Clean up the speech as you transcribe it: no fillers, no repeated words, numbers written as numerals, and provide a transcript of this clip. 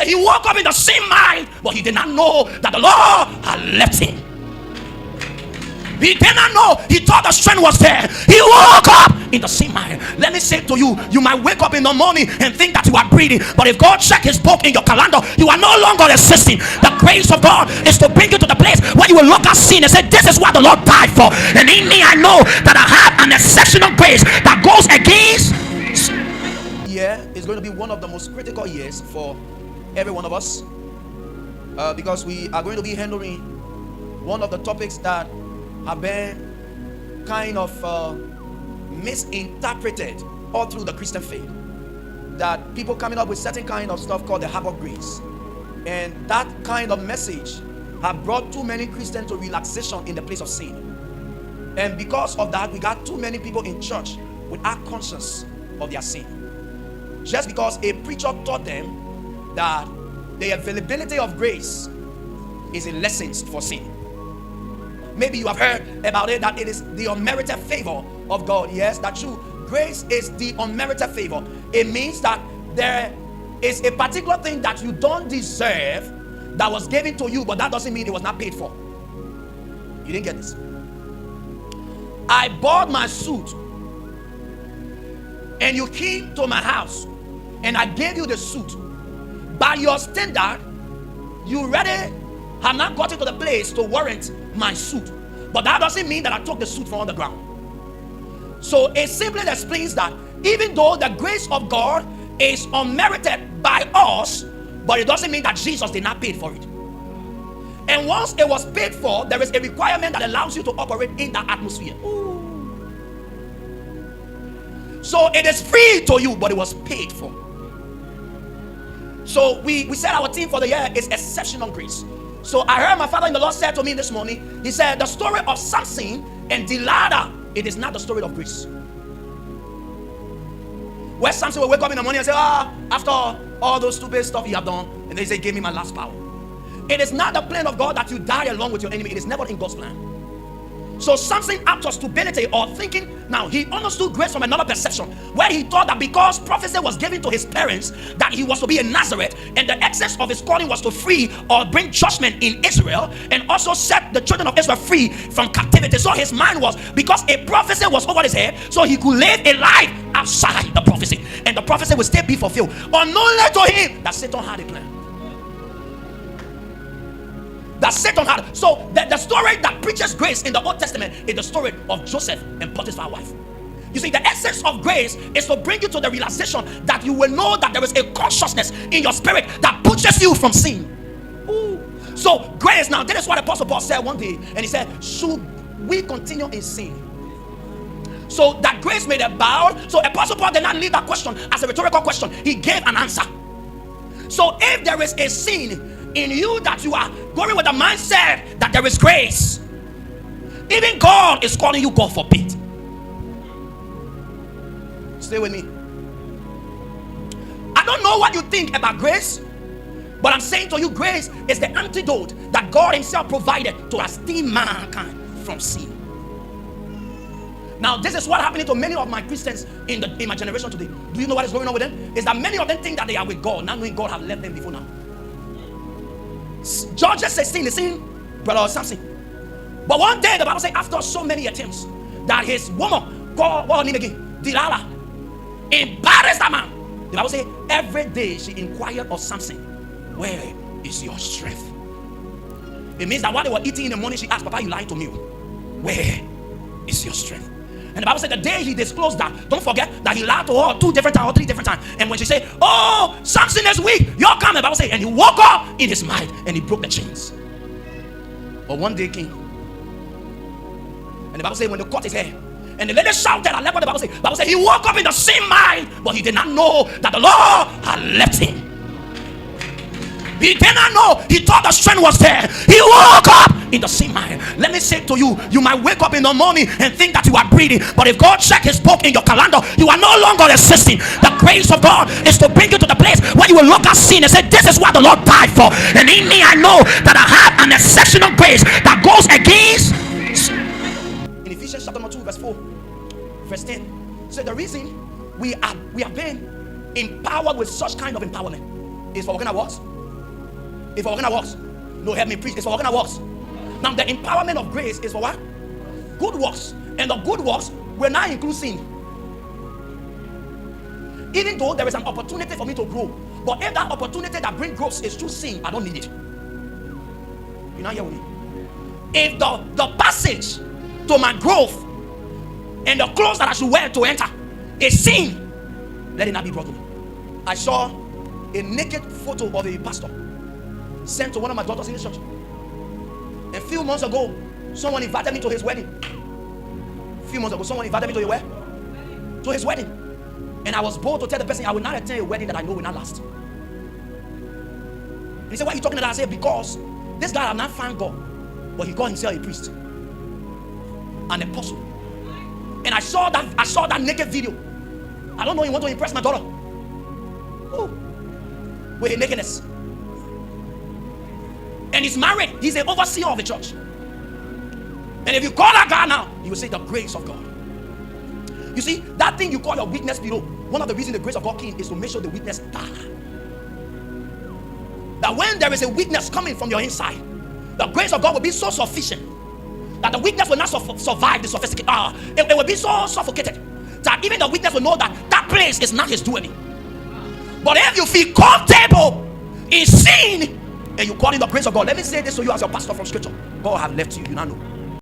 he woke up in the same mind, but he did not know that the Lord had left him. He did not know. He thought the strength was there. He woke up in the same mind. Let me say to you, you might wake up in the morning and think that you are breathing, but if God check his book in your calendar, you are no longer existing. The grace of God is to bring you to the place where you will look at sin and say, this is what the Lord died for. And in me I know that I have an exceptional grace that goes against. Yeah, it's going to be one of the most critical years for every one of us, because we are going to be handling one of the topics that have been kind of misinterpreted all through the Christian faith. That people coming up with certain kind of stuff called the Havoc grace, and that kind of message have brought too many Christians to relaxation in the place of sin. And because of that, we got too many people in church without conscience of their sin, just because a preacher taught them that the availability of grace is a license for sin. Maybe you have heard about it, that it is the unmerited favor of God. Yes, that's true. Grace is the unmerited favor. It means that there is a particular thing that you don't deserve that was given to you, but that doesn't mean it was not paid for. You didn't get this. I bought my suit and you came to my house and I gave you the suit. By your standard, you already have not gotten to the place to warrant my suit, but that doesn't mean that I took the suit from on the ground. So it simply explains that even though the grace of God is unmerited by us, but it doesn't mean that Jesus did not pay for it. And once it was paid for, there is a requirement that allows you to operate in that atmosphere. Ooh. So it is free to you, but it was paid for. So we said our theme for the year is exceptional grace. So I heard my father in the Lord said to me this morning, he said, the story of Samson and Delilah, it is not the story of grace. Where Samson will wake up in the morning and say, after all those stupid stuff you have done, and they say, give me my last power. It is not the plan of God that you die along with your enemy. It is never in God's plan. So Samson, out of stupidity or thinking, now he understood grace from another perception, where he thought that because prophecy was given to his parents that he was to be in Nazareth, and the excess of his calling was to free or bring judgment in Israel, and also set the children of Israel free from captivity. So his mind was, because a prophecy was over his head, so he could live a life outside the prophecy, and the prophecy would still be fulfilled. Unknown to him that Satan had a plan. That Satan had. So the story that preaches grace in the Old Testament is the story of Joseph and Potiphar's wife. You see, the essence of grace is to bring you to the realization that you will know that there is a consciousness in your spirit that pushes you from sin. Ooh. So grace, now this is what Apostle Paul said one day, and he said, should we continue in sin? So that grace made a bow. So Apostle Paul did not leave that question as a rhetorical question. He gave an answer. So if there is a sin in you that you are going with the mindset that there is grace, even God is calling you, God forbid. Stay with me. I don't know what you think about grace, but I'm saying to you, grace is the antidote that God himself provided to esteem mankind from sin. Now, this is what happening to many of my Christians in my generation today. Do you know what is going on with them? Is that many of them think that they are with God, not knowing God have left them before now. Judges 16, the same brother Samson. But one day the Bible says, after so many attempts, that his woman called, what her name again, Delilah, embarrassed that man. The Bible says every day she inquired of Samson, where is your strength? It means that while they were eating in the morning, she asked, Papa, you lied to me. Where is your strength? And the Bible said the day he disclosed that, don't forget that he lied to her 2 different times or 3 different times. And when she said, oh, Samson is weak, you're coming, the Bible said, and he woke up in his mind and he broke the chains. But one day came, and the Bible said when they cut his hair, and the lady shouted, I left what the Bible said he woke up in the same mind, but he did not know that the Lord had left him. He did not know. He thought the strength was there. He woke up in the same mind. Let me say to you, you might wake up in the morning and think that you are breathing, but if God check his book in your calendar, you are no longer existing. The grace of God is to bring you to the place where you will look at sin and say, this is what the Lord died for. And in me I know that I have an exceptional grace that goes against. In Ephesians chapter 2 verse 4 verse 10, so the reason we have been empowered with such kind of empowerment is for working at what? It's for working works. No, help me preach. It's for working works. Now the empowerment of grace is for what? Good works. And the good works will now include sin. Even though there is an opportunity for me to grow, but if that opportunity that brings growth is through sin, I don't need it. You now hear with me? If the passage to my growth and the clothes that I should wear to enter is sin, let it not be brought to me. I saw a naked photo of a pastor sent to one of my daughters in the church. A few months ago, someone invited me to his wedding. A few months ago, someone invited me to his wedding. And I was bold to tell the person I will not attend a wedding that I know will not last. And he said, "Why are you talking about?" I said, "Because this guy have not found God, but he called himself a priest, an apostle." And I saw that naked video. I don't know, he want to impress my daughter. Oh, with his nakedness. And he's married. He's an overseer of the church. And if you call that guy now, he will say the grace of God. You see, that thing you call your weakness below, one of the reasons the grace of God came is to make sure the weakness die. That when there is a weakness coming from your inside, the grace of God will be so sufficient that the weakness will not survive the sophisticated. It will be so suffocated that even the weakness will know that that place is not his doing. But if you feel comfortable in sin and you call in the grace of God, let me say this to you as your pastor from scripture: God have left you, you now know.